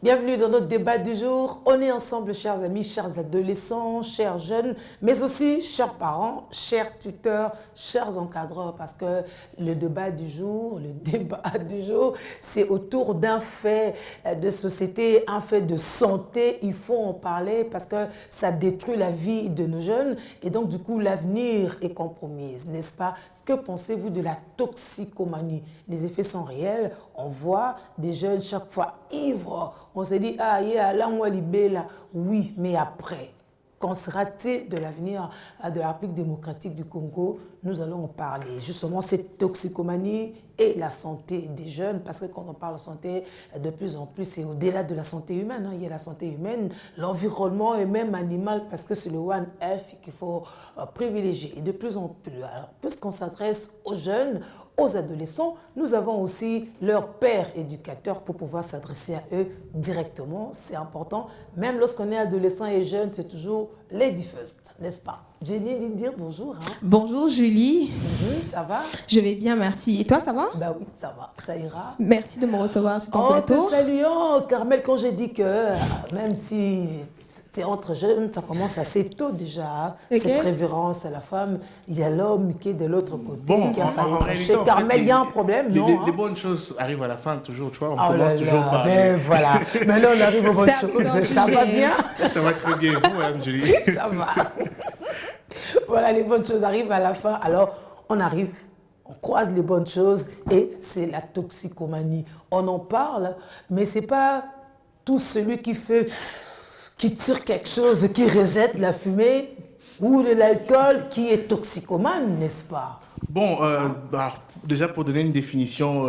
Bienvenue dans notre débat du jour. On est ensemble, chers amis, chers adolescents, chers jeunes, mais aussi chers parents, chers tuteurs, chers encadreurs, parce que le débat du jour, c'est autour d'un fait de société, un fait de santé. Il faut en parler parce que ça détruit la vie de nos jeunes et donc du coup l'avenir est compromis, n'est-ce pas? Que pensez-vous de la toxicomanie? Les effets sont réels. On voit des jeunes chaque fois ivres. On se dit, ah, là, on va libérer là. Oui, mais après, qu'en sera-t-il de l'avenir de la République démocratique du Congo? Nous allons en parler. Justement, cette toxicomanie et la santé des jeunes, parce que quand on parle de santé, de plus en plus, c'est au-delà de la santé humaine. Il y a la santé humaine, l'environnement et même animal, parce que c'est le One Health qu'il faut privilégier. Et de plus en plus, alors, puisqu'on s'adresse aux jeunes, aux adolescents, nous avons aussi leur père éducateur pour pouvoir s'adresser à eux directement. C'est important. Même lorsqu'on est adolescent et jeune, c'est toujours lady first, n'est-ce pas? J'ai dit de dire bonjour. Bonjour Julie. Ça va? Je vais bien, merci. Et toi, ça va? Bah oui, ça va, ça ira. Merci de me recevoir sur ton plateau. Te saluant, Carmel, quand j'ai dit que même si c'est entre jeunes, ça commence assez tôt déjà. Okay. Cette révérence à la femme, il y a l'homme qui est de l'autre côté. Bon, qui a failli en réalité, Carmel, il y a un problème, non? Les bonnes choses arrivent à la fin, toujours, tu vois, on commence toujours par... Mais voilà, maintenant on arrive aux bonnes choses, ça va bien? Ça va très bien, vous, Madame Julie? Ça va. Voilà, les bonnes choses arrivent à la fin, alors on arrive, on croise les bonnes choses et c'est la toxicomanie. On en parle, mais c'est pas tout celui qui tire quelque chose, qui rejette la fumée ou de l'alcool qui est toxicomane, n'est-ce pas? Bon, alors, déjà pour donner une définition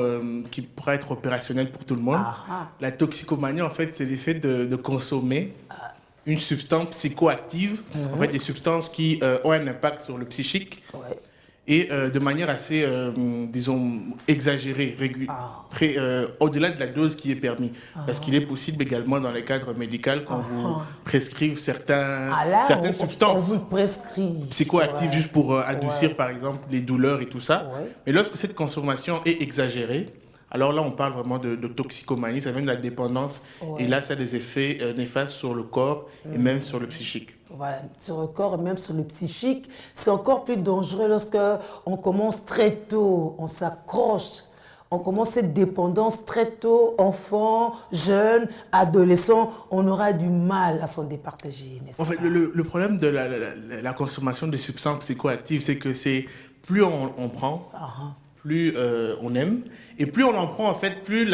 qui pourra être opérationnelle pour tout le monde, la toxicomanie, en fait, c'est l'effet de consommer une substance psychoactive, en fait des substances qui ont un impact sur le psychique et de manière assez, disons, exagérée, au-delà de la dose qui est permise. Parce qu'il est possible également dans les cadres médicaux qu'on vous prescrive certaines substances psychoactives juste pour adoucir par exemple les douleurs et tout ça. Mais lorsque cette consommation est exagérée, alors là, on parle vraiment de toxicomanie, ça vient de la dépendance. Et là, ça a des effets néfastes sur le corps et même sur le psychique. Voilà, sur le corps et même sur le psychique. C'est encore plus dangereux lorsque on commence très tôt, on s'accroche. On commence cette dépendance très tôt, enfant, jeune, adolescent, on aura du mal à s'en départager, n'est-ce pas? En fait, le problème de la consommation de substances psychoactives, c'est que plus on prend, plus on aime, et plus on en prend, en fait, plus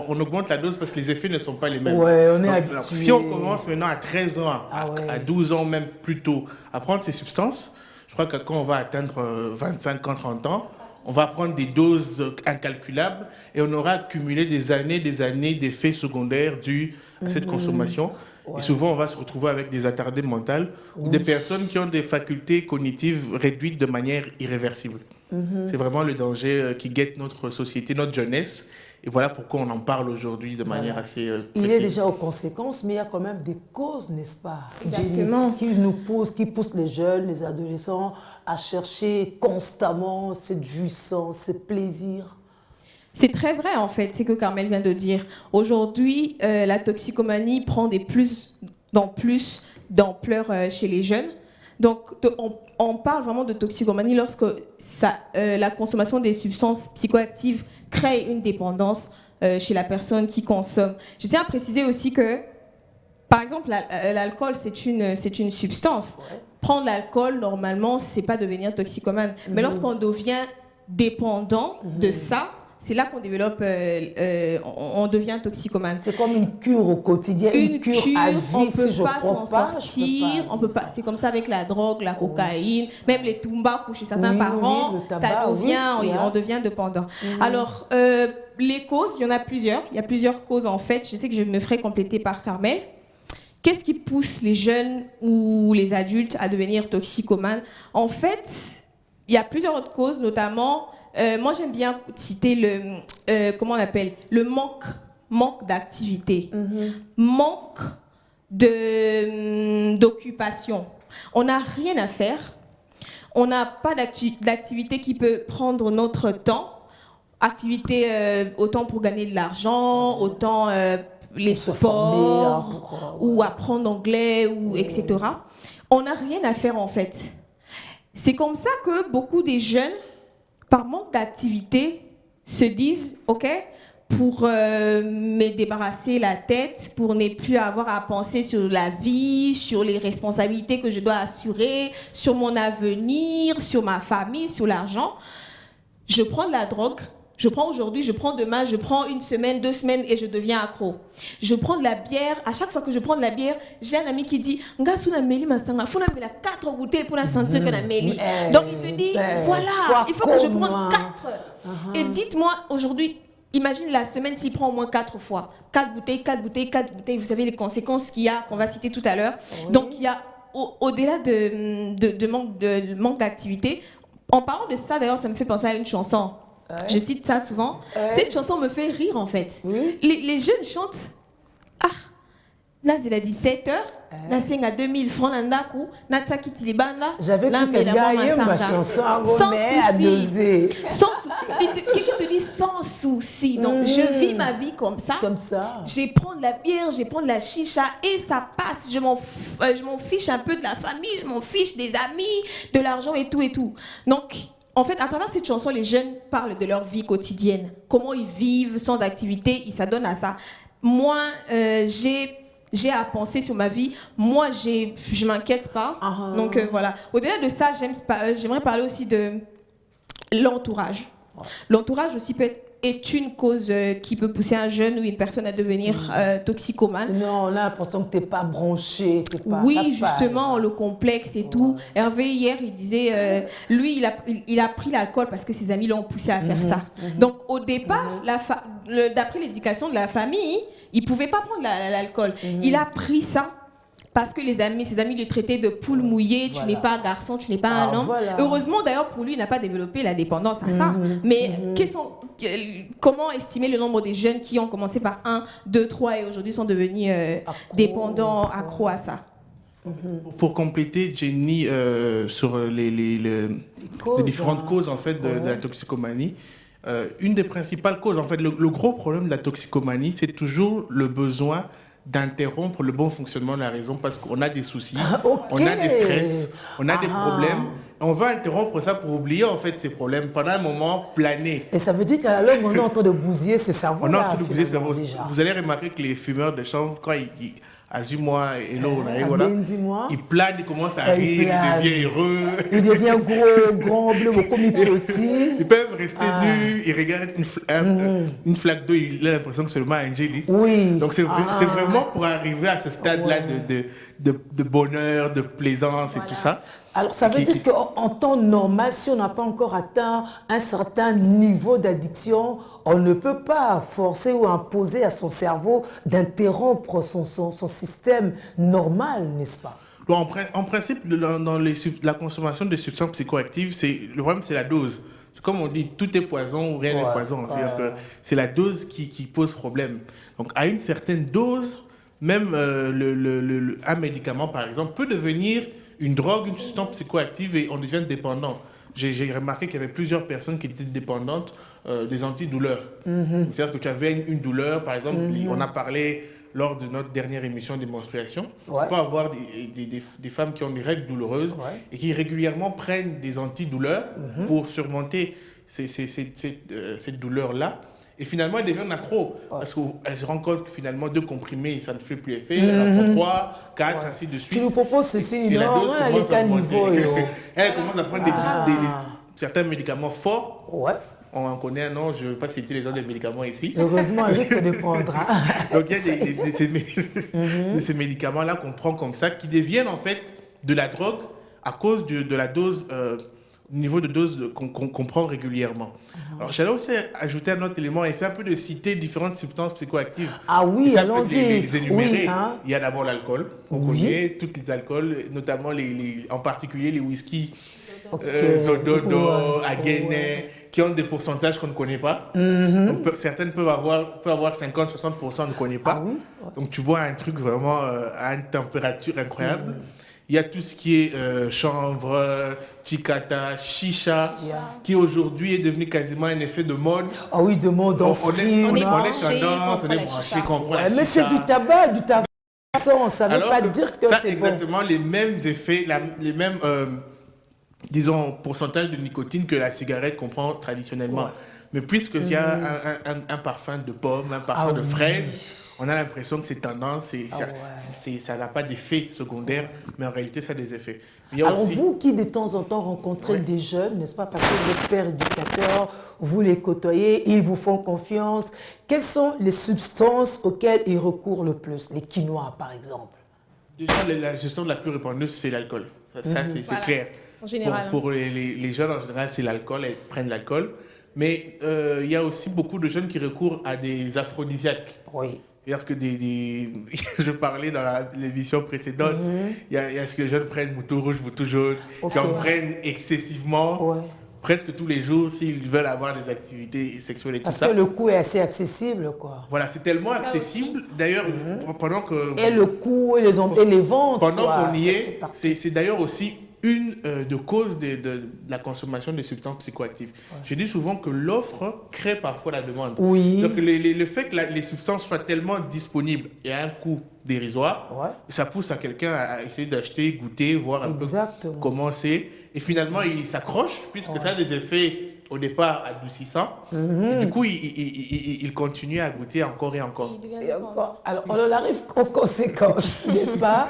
on augmente la dose parce que les effets ne sont pas les mêmes. Ouais, on est habitué. Si on commence maintenant à 13 ans, à 12 ans, même plus tôt, à prendre ces substances, je crois que quand on va atteindre 25 ans, 30 ans, on va prendre des doses incalculables et on aura accumulé des années d'effets secondaires dus à cette consommation. Et souvent, on va se retrouver avec des attardés mentales ou des personnes qui ont des facultés cognitives réduites de manière irréversible. C'est vraiment le danger qui guette notre société, notre jeunesse. Et voilà pourquoi on en parle aujourd'hui de manière assez précise. Il est déjà aux conséquences, mais il y a quand même des causes, n'est-ce pas? Exactement. Qui poussent les jeunes, les adolescents à chercher constamment cette jouissance, ce plaisir. C'est très vrai, en fait, c'est ce que Carmel vient de dire. Aujourd'hui, la toxicomanie prend de plus d'ampleur chez les jeunes. Donc, on parle vraiment de toxicomanie lorsque la consommation des substances psychoactives crée une dépendance chez la personne qui consomme. Je tiens à préciser aussi que, par exemple, l'alcool, c'est une substance. Prendre l'alcool, normalement, c'est pas devenir toxicomane. Mais lorsqu'on devient dépendant de ça, c'est là qu'on développe, on devient toxicomane. C'est comme une cure au quotidien, une cure à vie. On ne peut pas s'en sortir, on peut pas. C'est comme ça avec la drogue, la cocaïne, même les tumbas chez certains parents, tabac, on devient dépendant. Alors, les causes, il y en a plusieurs. Il y a plusieurs causes en fait. Je sais que je me ferai compléter par Carmel. Qu'est-ce qui pousse les jeunes ou les adultes à devenir toxicomanes? En fait, il y a plusieurs autres causes, notamment... moi, j'aime bien citer le manque d'activité, manque d'occupation. On n'a rien à faire, on n'a pas d'activité qui peut prendre notre temps, activité autant pour gagner de l'argent, autant les se sports former, ou apprendre anglais, ou etc. On n'a rien à faire en fait. C'est comme ça que beaucoup des jeunes, par manque d'activité, se disent « Ok, pour me débarrasser la tête, pour ne plus avoir à penser sur la vie, sur les responsabilités que je dois assurer, sur mon avenir, sur ma famille, sur l'argent, je prends de la drogue. Je prends aujourd'hui, je prends demain, je prends une semaine, 2 semaines et je deviens accro. Je prends de la bière. À chaque fois que je prends de la bière, j'ai un ami qui dit « Nga suna meli masanga, faut la 4 bouteilles pour la sentir que la meli. » Donc il te dit « Voilà, il faut que je prenne 4. Et dites-moi aujourd'hui, imagine la semaine s'il prend au moins 4 fois. 4 bouteilles, 4 bouteilles, 4 bouteilles. Vous savez les conséquences qu'il y a, qu'on va citer tout à l'heure. Donc il y a, au-delà de manque d'activité, en parlant de ça d'ailleurs, ça me fait penser à une chanson. Je cite ça souvent. Cette chanson me fait rire en fait. Les jeunes chantent. Ah, là c'est à 17h. Là c'est à 2000 francs nandaku. Na tchakiti libanda. J'avais cru que ma chanson sans souci. Quelqu'un te dit sans souci. Donc je vis ma vie comme ça. Comme ça. Je prends de la bière, je prends de la chicha et ça passe. Je m'en fiche un peu de la famille, je m'en fiche des amis, de l'argent et tout et tout. Donc en fait, à travers cette chanson, les jeunes parlent de leur vie quotidienne. Comment ils vivent sans activité, ils s'adonnent à ça. Moi, j'ai à penser sur ma vie. Moi, je m'inquiète pas. Donc voilà. Au-delà de ça, j'aimerais parler aussi de l'entourage. L'entourage aussi est une cause qui peut pousser un jeune ou une personne à devenir toxicomane. Sinon, on a l'impression que tu n'es pas branché. Oui, justement, le complexe et tout. Hervé, hier, il disait, lui, il a pris l'alcool parce que ses amis l'ont poussé à faire ça. Donc, au départ, d'après l'éducation de la famille, il ne pouvait pas prendre l'alcool. Il a pris ça parce que ses amis le traitaient de poule mouillée, tu n'es pas un garçon, tu n'es pas un homme. Voilà. Heureusement, d'ailleurs, pour lui, il n'a pas développé la dépendance à ça. Mais comment estimer le nombre des jeunes qui ont commencé par 1, 2, 3 et aujourd'hui sont devenus dépendants, accros à ça? Pour compléter, Jenny, sur les différentes causes en fait, de la toxicomanie, une des principales causes, en fait, le gros problème de la toxicomanie, c'est toujours le besoin d'interrompre le bon fonctionnement de la raison parce qu'on a des soucis, on a des stress, on a des problèmes. On va interrompre ça pour oublier en fait ces problèmes pendant un moment planer. Et ça veut dire qu'à la longue, on est en train de bousiller ce cerveau. On est en train de bousiller ce cerveau. Vous allez remarquer que les fumeurs de chambre, quand ils Azuma et l'eau, il plane, il commence à rire, il devient heureux. Il devient gros, grand, bleu, beaucoup petit. Ils peuvent rester nus, ils regardent une flaque d'eau, il a l'impression que c'est le mât Angélique. Oui. Donc c'est vraiment pour arriver à ce stade-là de bonheur, de plaisance et tout ça. Alors ça veut dire qu'en temps normal, si on n'a pas encore atteint un certain niveau d'addiction, on ne peut pas forcer ou imposer à son cerveau d'interrompre son système normal, n'est-ce pas? En principe, dans la consommation de substances psychoactives, le problème c'est la dose. C'est comme on dit, tout est poison ou rien n'est poison. C'est-à-dire que c'est la dose qui pose problème. Donc à une certaine dose, même un médicament par exemple peut devenir une drogue, une substance psychoactive et on devient dépendant. J'ai remarqué qu'il y avait plusieurs personnes qui étaient dépendantes des antidouleurs. C'est-à-dire que tu avais une douleur, par exemple, on a parlé lors de notre dernière émission des menstruations. On peut avoir des femmes qui ont des règles douloureuses et qui régulièrement prennent des antidouleurs pour surmonter cette douleur-là. Et finalement, elles deviennent accros. Parce qu'elles se rendent compte que finalement, 2 comprimés, ça ne fait plus effet. Alors, 3, 4, ainsi de suite. Tu nous proposes ceci, et la dose commence à augmenter. Elle commence à prendre certains médicaments forts. On en connaît un nom, je ne vais pas citer les noms des médicaments ici. Heureusement, elle risque de prendre. Donc, il y a ces médicaments-là qu'on prend comme ça, qui deviennent en fait de la drogue à cause de la dose, niveau de dose qu'on prend régulièrement. Alors, j'allais aussi ajouter un autre élément, et c'est un peu de citer différentes substances psychoactives. Ah oui, allons-y. Les énumérer. Il y a d'abord l'alcool. On connaît tous les alcools, notamment en particulier les whisky, Zododo, Aguenay, qui ont des pourcentages qu'on ne connaît pas. Donc, certaines peuvent avoir 50-60%, on ne connaît pas. Donc tu bois un truc vraiment à une température incroyable. Il Il y a tout ce qui est chanvre, chicata, chicha, qui aujourd'hui est devenu quasiment un effet de mode. Ah oui, de mode en frime. On est tendance, on est branché, comprend la chicha. Mais c'est du tabac, ça ne veut pas dire que c'est bon. Exactement les mêmes effets, les mêmes, disons, pourcentages de nicotine que la cigarette qu'on prend traditionnellement. Ouais. Mais puisqu'il y a un parfum de pomme, un parfum de fraise, on a l'impression que c'est tendance, ça n'a pas d'effet secondaire, mais en réalité, ça a des effets. Alors vous qui de temps en temps rencontrez des jeunes, n'est-ce pas, parce que vous êtes père éducateur, vous les côtoyez, ils vous font confiance, quelles sont les substances auxquelles ils recourent le plus? Les quinoa, par exemple. Déjà, la gestion la plus répandue, c'est l'alcool. Ça, c'est clair. En général. Pour les jeunes, en général, c'est l'alcool, ils prennent l'alcool. Mais il y a aussi beaucoup de jeunes qui recourent à des aphrodisiaques. Oui. C'est-à-dire que je parlais dans l'émission précédente, il y a ce que les jeunes prennent mouton rouge, mouton jaune, qui en prennent excessivement, presque tous les jours, s'ils veulent avoir des activités sexuelles et tout ça. Parce que le coût est assez accessible, quoi. Voilà, c'est tellement accessible. D'ailleurs, pendant que... Et le coût et les ventes. Pendant qu'on y est, c'est d'ailleurs aussi une de cause de la consommation de substances psychoactives. Je dis souvent que l'offre crée parfois la demande. Oui. Donc le fait que les substances soient tellement disponibles et à un coût dérisoire, ça pousse à quelqu'un à essayer d'acheter, goûter, voir un peu comment c'est. Et finalement, il s'accroche puisque ça a des effets au départ adoucissants. Et du coup, il continue à goûter encore et encore. Alors, on en arrive aux conséquences, n'est-ce pas,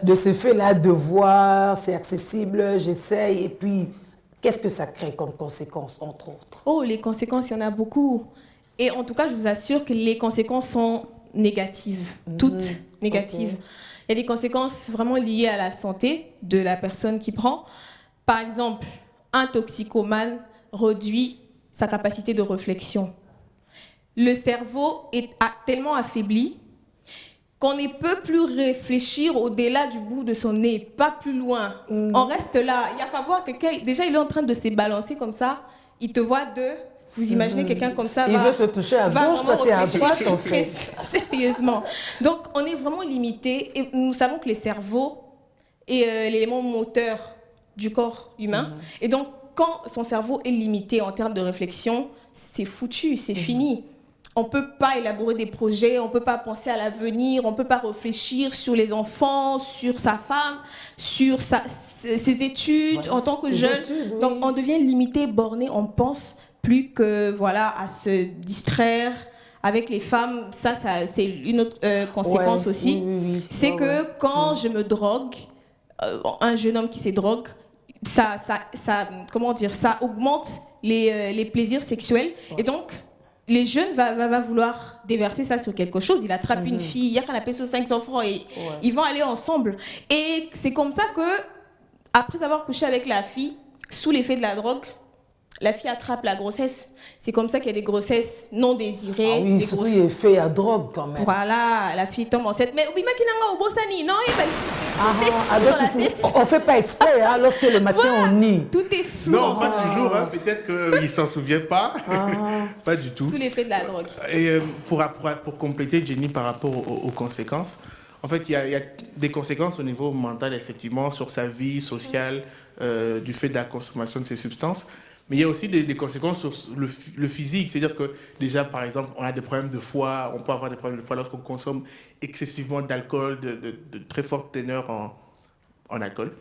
de ce fait-là de voir, c'est accessible, j'essaye, et puis, qu'est-ce que ça crée comme conséquences, entre autres? Oh, les conséquences, il y en a beaucoup. Et en tout cas, je vous assure que les conséquences sont négatives, toutes négatives. Il y a des conséquences vraiment liées à la santé de la personne qui prend. Par exemple, un toxicomane réduit sa capacité de réflexion. Le cerveau est tellement affaibli qu'on ne peut plus réfléchir au-delà du bout de son nez, pas plus loin. On reste là. Il n'y a qu'à voir quelqu'un, déjà il est en train de se balancer comme ça, il te voit vous imaginez quelqu'un comme ça il veut te toucher à gauche, toi t'es à droite en fait. Sérieusement. Donc on est vraiment limité et nous savons que le cerveau est l'élément moteur du corps humain. Et donc quand son cerveau est limité en termes de réflexion, c'est foutu, c'est fini. On ne peut pas élaborer des projets, on ne peut pas penser à l'avenir, on ne peut pas réfléchir sur les enfants, sur sa femme, sur ses études en tant que jeune. Donc on devient limité, borné, on pense plus que à se distraire avec les femmes. Ça c'est une autre conséquence aussi. C'est que quand je me drogue, un jeune homme qui se drogue, ça augmente les plaisirs sexuels. Et donc, les jeunes va vouloir déverser ça sur quelque chose. Il attrape une fille, il y a qu'on appelle ça 500 francs et ils vont aller ensemble. Et c'est comme ça que, après avoir couché avec la fille, sous l'effet de la drogue, la fille attrape la grossesse. C'est comme ça qu'il y a des grossesses non désirées. Ah oui, surtout il est fait à drogue quand même. Voilà, la fille tombe enceinte. Mais oui, non, on ne fait pas exprès lorsque le matin on nie. Tout est flou. Non, pas toujours. Peut-être qu'il ne s'en souvient pas. Pas du tout. Sous l'effet de la drogue. Et pour compléter, Jenny, par rapport aux conséquences, en fait, il y a des conséquences au niveau mental, effectivement, sur sa vie sociale, du fait de la consommation de ces substances. Mais il y a aussi des conséquences sur le physique. C'est-à-dire que déjà, par exemple, on a des problèmes de foie. On peut avoir des problèmes de foie lorsqu'on consomme excessivement d'alcool, de très forte teneur en alcool.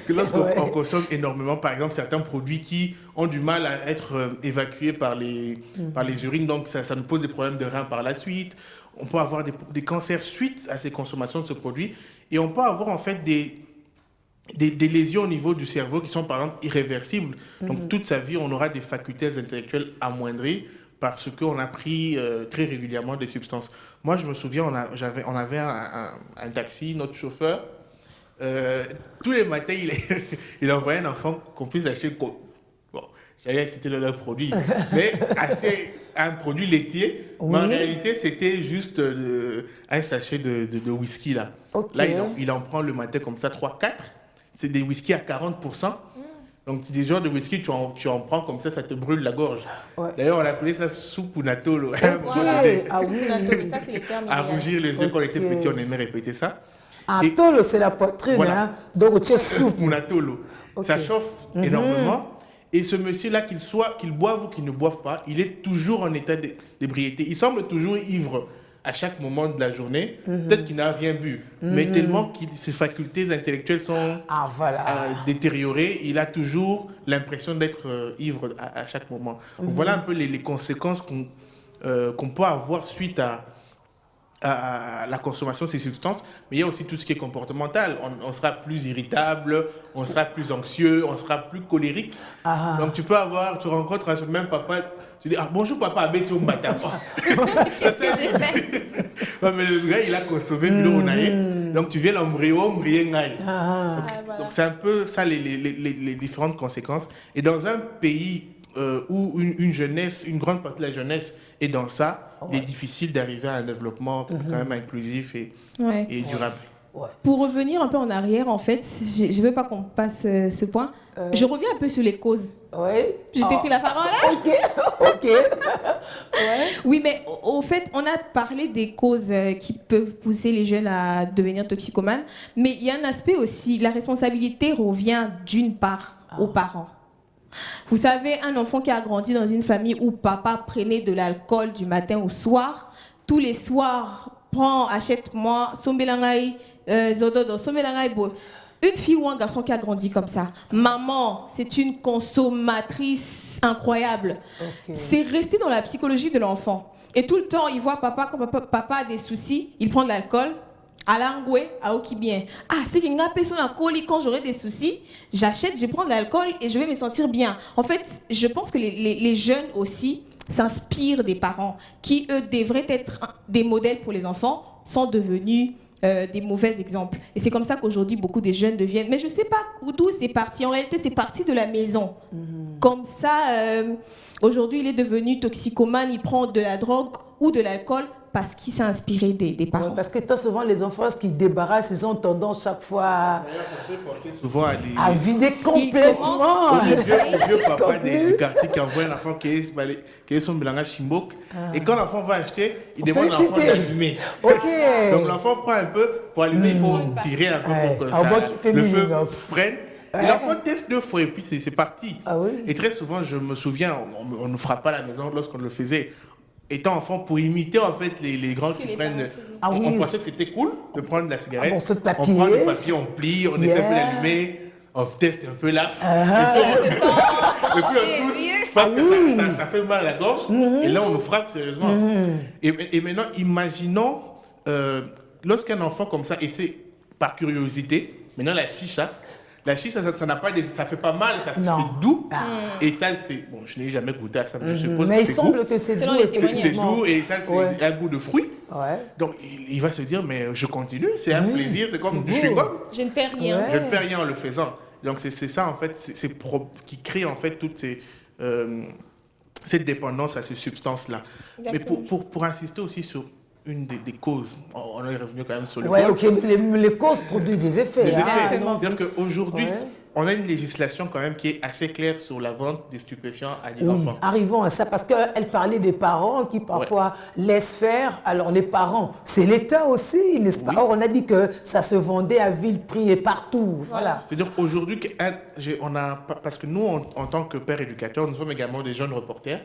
Lorsqu'on consomme énormément, par exemple, certains produits qui ont du mal à être évacués par les urines. Donc, ça nous pose des problèmes de reins par la suite. On peut avoir des cancers suite à ces consommations de ce produit. Et on peut avoir en fait des lésions au niveau du cerveau qui sont par exemple irréversibles. Donc toute sa vie, on aura des facultés intellectuelles amoindries parce qu'on a pris très régulièrement des substances. Moi, je me souviens, on avait un taxi, notre chauffeur, tous les matins, il envoyait un enfant qu'on puisse acheter. Bon, j'allais citer le produit, mais acheter un produit laitier, mais en réalité, c'était juste un sachet de whisky. Là, il en prend le matin comme ça, 3-4. C'est des whisky à 40%. Donc, c'est des genres de whisky, tu en prends comme ça te brûle la gorge. D'ailleurs, on appelait ça soupe ou natolo. Ah oui, ça, c'est les termes. À rougir les yeux, quand on était petit, on aimait répéter ça. Un tolo, c'est la poitrine, voilà. hein? Donc tu es souple. Mon atolo. Ok. Ça chauffe énormément. Et ce monsieur-là, qu'il boive ou qu'il ne boive pas, il est toujours en état d'ébriété. Il semble toujours ivre à chaque moment de la journée. Peut-être qu'il n'a rien bu, mais tellement que ses facultés intellectuelles sont détériorées, il a toujours l'impression d'être ivre à chaque moment. Donc voilà un peu les conséquences qu'on peut avoir suite à la consommation de ces substances, mais il y a aussi tout ce qui est comportemental. On sera plus irritable, on sera plus anxieux, on sera plus colérique. Donc tu rencontres un même papa, tu dis bonjour papa, abeti au matin. Qu'est-ce que j'ai fait? Non, mais le gars il a consommé de l'eau, donc tu viens l'embryo. Donc c'est un peu ça les différentes conséquences. Et dans un pays où une jeunesse, une grande partie de la jeunesse est dans ça, il est difficile d'arriver à un développement quand même inclusif et durable. Pour revenir un peu en arrière, en fait, je ne veux pas qu'on passe ce point. Je reviens un peu sur les causes. Oui. Je t'ai pris la parole là. Ok. Oui, mais au fait, on a parlé des causes qui peuvent pousser les jeunes à devenir toxicomanes, mais il y a un aspect aussi, la responsabilité revient d'une part aux parents. Vous savez, un enfant qui a grandi dans une famille où papa prenait de l'alcool du matin au soir, tous les soirs, achète-moi, sombelangai, zododo, sombelangai, bo. Une fille ou un garçon qui a grandi comme ça, maman, c'est une consommatrice incroyable. C'est resté dans la psychologie de l'enfant. Et tout le temps, il voit papa, quand papa a des soucis, il prend de l'alcool. Alangwe, aoki bien. C'est qu'il y a une personne à colis quand j'aurai des soucis, j'achète, je prends de l'alcool et je vais me sentir bien. En fait, je pense que les jeunes aussi s'inspirent des parents qui, eux, devraient être des modèles pour les enfants, sont devenus des mauvais exemples. Et c'est comme ça qu'aujourd'hui, beaucoup de jeunes deviennent... Mais je ne sais pas d'où c'est parti. En réalité, c'est parti de la maison. Comme ça, aujourd'hui, il est devenu toxicomane, il prend de la drogue ou de l'alcool parce qu'il s'est inspiré des parents. Parce que très souvent, les enfants, lorsqu'ils débarrassent, ils ont tendance chaque fois à vider complètement. Les vieux papas du quartier qui envoient un enfant qui est son mélange chimbok. Et quand l'enfant va acheter, il demande à l'enfant d'allumer. Donc l'enfant prend un peu, pour allumer, il faut tirer un peu pour que le feu prenne. Et l'enfant teste 2 fois et puis c'est parti. Et très souvent, je me souviens, on ne frappe pas à la maison lorsqu'on le faisait. Étant enfant, pour imiter en fait les grands qui prennent... On pensait que c'était cool de prendre la cigarette. On prend le papier, on plie, on essaie de l'allumer, on teste un peu là. Et puis on tousse parce que ça fait mal à la gorge. Et là, on nous frappe sérieusement. Et maintenant, imaginons, lorsqu'un enfant comme ça essaie par curiosité, maintenant la chicha, ça n'a pas ça fait pas mal, c'est doux. Et ça, c'est... Bon, je n'ai jamais goûté à ça, mais je suppose mais que il c'est semble goût. que c'est doux. C'est doux et ça, c'est un goût de fruit. Donc, il va se dire, mais je continue, c'est un plaisir, c'est comme du chewing-gum. Je ne perds rien. Je ne perds rien en le faisant. Donc, c'est ça, en fait, qui crée, en fait, toute cette dépendance à ces substances-là. Exactement. Mais pour insister aussi sur une des causes, on est revenu quand même sur les causes. Les causes produisent des effets. C'est-à-dire qu'aujourd'hui, on a une législation quand même qui est assez claire sur la vente des stupéfiants à des enfants. Arrivons à ça, parce qu'elle parlait des parents qui parfois laissent faire. Alors les parents, c'est l'État aussi, n'est-ce pas? Or, on a dit que ça se vendait à vil prix et partout. Voilà. C'est-à-dire qu'aujourd'hui, parce que nous, en tant que pères éducateurs, nous sommes également des jeunes reporters.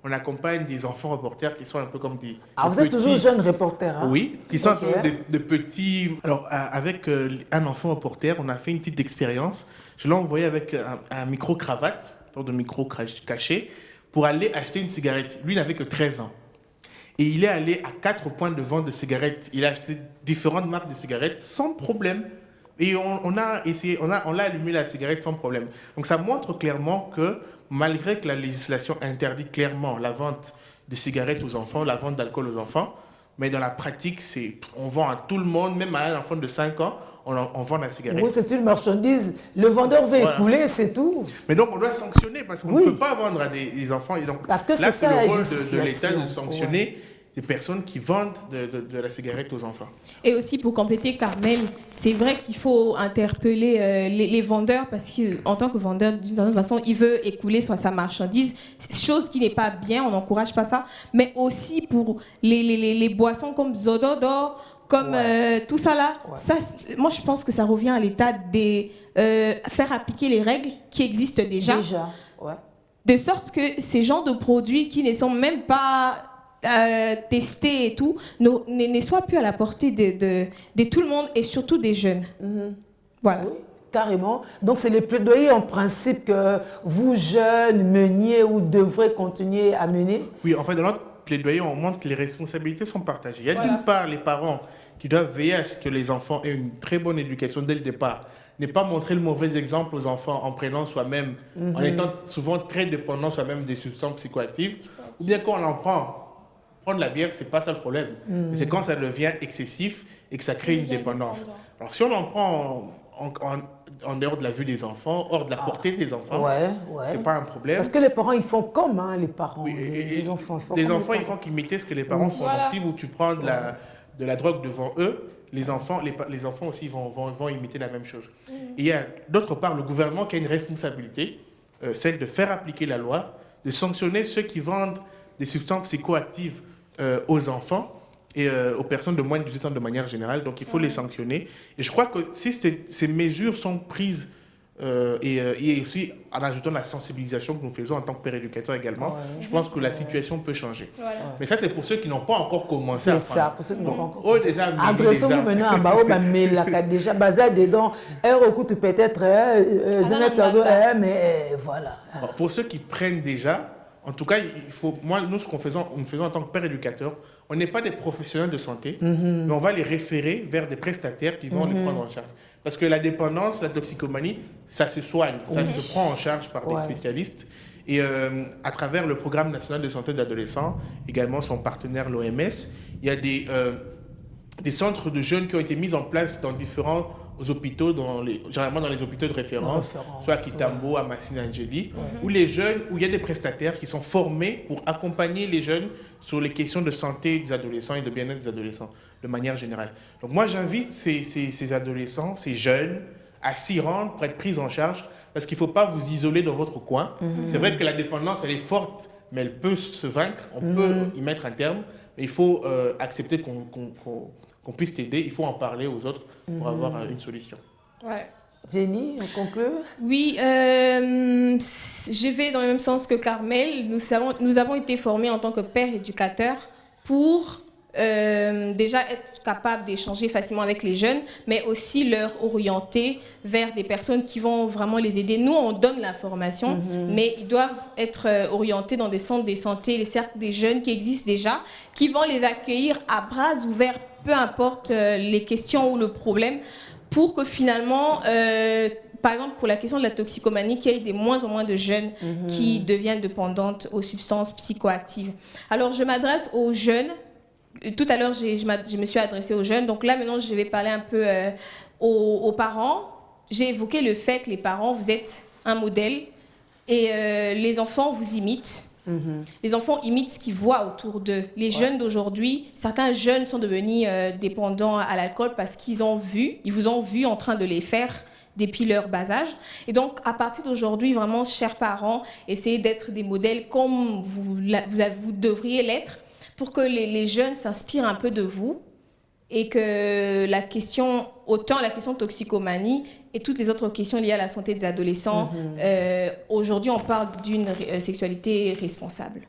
On accompagne des enfants reporters qui sont un peu comme des vous êtes toujours jeunes reporters, hein? Oui, qui sont un peu des petits... Alors, avec un enfant reporter, on a fait une petite expérience. Je l'ai envoyé avec un micro-cravate, une sorte de micro caché, pour aller acheter une cigarette. Lui, il n'avait que 13 ans. Et il est allé à 4 points de vente de cigarettes. Il a acheté différentes marques de cigarettes sans problème. Et on l'a allumé la cigarette sans problème. Donc ça montre clairement que malgré que la législation interdit clairement la vente de cigarettes aux enfants, la vente d'alcool aux enfants, mais dans la pratique, on vend à tout le monde, même à un enfant de 5 ans, on vend la cigarette. Oui, c'est une marchandise. Le vendeur veut écouler, c'est tout. Mais donc on doit sanctionner parce qu'on ne peut pas vendre à des enfants. Et donc, parce que là, c'est le rôle de l'État de sanctionner des personnes qui vendent de la cigarette aux enfants. Et aussi pour compléter, Carmel, c'est vrai qu'il faut interpeller les vendeurs parce qu'en tant que vendeur, d'une certaine façon, il veut écouler sa marchandise, chose qui n'est pas bien, on n'encourage pas ça, mais aussi pour les boissons comme Zododo, comme tout ça là, ça, moi je pense que ça revient à l'État de faire appliquer les règles qui existent déjà. De sorte que ces genres de produits qui ne sont même pas testés et tout, ne soient plus à la portée de tout le monde et surtout des jeunes. Voilà. Oui, carrément. Donc c'est les plaidoyers en principe que vous, jeunes, meniez ou devrez continuer à mener. Oui, en fait, dans notre plaidoyer, on montre que les responsabilités sont partagées. Il y a d'une part les parents qui doivent veiller à ce que les enfants aient une très bonne éducation dès le départ. Ne pas montrer le mauvais exemple aux enfants en prenant soi-même, en étant souvent très dépendant soi-même des substances psychoactives. Ou bien quand on en prendre la bière, c'est pas ça le problème. Mais c'est quand ça devient excessif et que ça crée une dépendance. Alors si on en prend en dehors de la vue des enfants, hors de la portée des enfants, c'est pas un problème. Parce que les parents, ils font comme les parents, oui, les enfants. Les enfants, ils font qu'imiter ce que les parents font. Donc, si tu prends de la drogue devant eux, les enfants aussi vont imiter la même chose. Et il y a d'autre part le gouvernement qui a une responsabilité, celle de faire appliquer la loi, de sanctionner ceux qui vendent des substances psychoactives aux enfants et aux personnes de moins de 18 ans de manière générale. Donc, il faut les sanctionner. Et je crois que si ces mesures sont prises et aussi en ajoutant la sensibilisation que nous faisons en tant que père éducateur également, je pense que la situation peut changer. Mais ça, c'est pour ceux qui n'ont pas encore commencé à prendre. C'est ça, pour ceux qui n'ont pas encore commencé. Adressons-vous maintenant à Bao, mais la déjà basé dedans, elle recoute peut-être, mais voilà. Pour ceux qui prennent déjà, en tout cas, nous, ce qu'on faisons en tant que père éducateur, on n'est pas des professionnels de santé, mais on va les référer vers des prestataires qui vont les prendre en charge. Parce que la dépendance, la toxicomanie, ça se soigne, ça se prend en charge par des spécialistes. Et à travers le Programme national de santé d'adolescents, également son partenaire l'OMS, il y a des centres de jeunes qui ont été mis en place dans différents hôpitaux, généralement dans les hôpitaux de référence, soit à Kitambo, à Massina Angeli, où il y a des prestataires qui sont formés pour accompagner les jeunes sur les questions de santé des adolescents et de bien-être des adolescents, de manière générale. Donc moi, j'invite ces adolescents, ces jeunes, à s'y rendre pour être pris en charge, parce qu'il ne faut pas vous isoler dans votre coin. C'est vrai que la dépendance, elle est forte, mais elle peut se vaincre, on peut y mettre un terme, mais il faut accepter qu'on puisse t'aider, il faut en parler aux autres pour avoir une solution. Jenny, on conclut? Oui, je vais dans le même sens que Carmel. Nous avons été formés en tant que pères éducateurs pour déjà être capables d'échanger facilement avec les jeunes, mais aussi leur orienter vers des personnes qui vont vraiment les aider. Nous, on donne l'information, mais ils doivent être orientés dans des centres de santé, les cercles des jeunes qui existent déjà, qui vont les accueillir à bras ouverts, peu importe les questions ou le problème, pour que finalement, par exemple pour la question de la toxicomanie, qu'il y ait de moins en moins de jeunes qui deviennent dépendantes aux substances psychoactives. Alors je m'adresse aux jeunes. Tout à l'heure, je me suis adressée aux jeunes. Donc là, maintenant, je vais parler un peu aux parents. J'ai évoqué le fait que les parents, vous êtes un modèle et les enfants vous imitent. Les enfants imitent ce qu'ils voient autour d'eux. Les jeunes d'aujourd'hui, certains jeunes sont devenus dépendants à l'alcool parce qu'ils vous ont vu en train de les faire depuis leur bas âge. Et donc, à partir d'aujourd'hui, vraiment, chers parents, essayez d'être des modèles comme vous devriez l'être, pour que les jeunes s'inspirent un peu de vous et que autant la question toxicomanie et toutes les autres questions liées à la santé des adolescents, aujourd'hui on parle d'une sexualité responsable.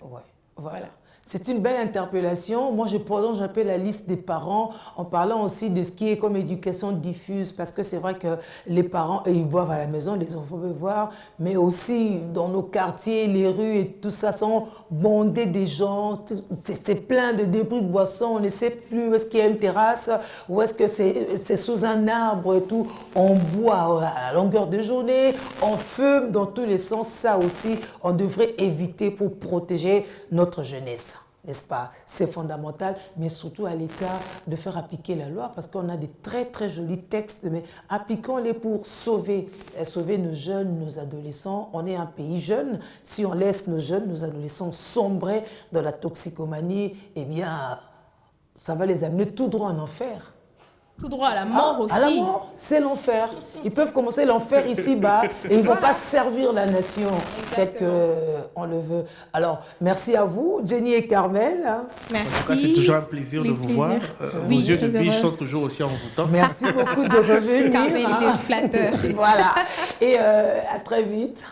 Voilà. C'est une belle interpellation. Moi, je prolonge un peu la liste des parents en parlant aussi de ce qui est comme éducation diffuse, parce que c'est vrai que les parents, ils boivent à la maison, les enfants peuvent voir, mais aussi dans nos quartiers, les rues et tout ça sont bondés des gens. C'est plein de débris de boissons. On ne sait plus où est-ce qu'il y a une terrasse, où est-ce que c'est sous un arbre et tout. On boit à la longueur de journée, on fume dans tous les sens. Ça aussi, on devrait éviter pour protéger notre jeunesse. N'est-ce pas? C'est fondamental, mais surtout à l'État de faire appliquer la loi, parce qu'on a des très très jolis textes, mais appliquons-les pour sauver nos jeunes, nos adolescents. On est un pays jeune. Si on laisse nos jeunes, nos adolescents sombrer dans la toxicomanie, eh bien, ça va les amener tout droit en enfer. Tout droit à la mort aussi. À la mort, c'est l'enfer. Ils peuvent commencer l'enfer ici-bas et ils ne vont pas servir la nation tel qu'on le veut. Alors, merci à vous, Jenny et Carmel. Merci. En tout cas, c'est toujours un plaisir de vous voir. Vos yeux de biche sont toujours aussi envoûtants. Merci beaucoup de revenir. Carmel, il est flatteur. Voilà. Et à très vite.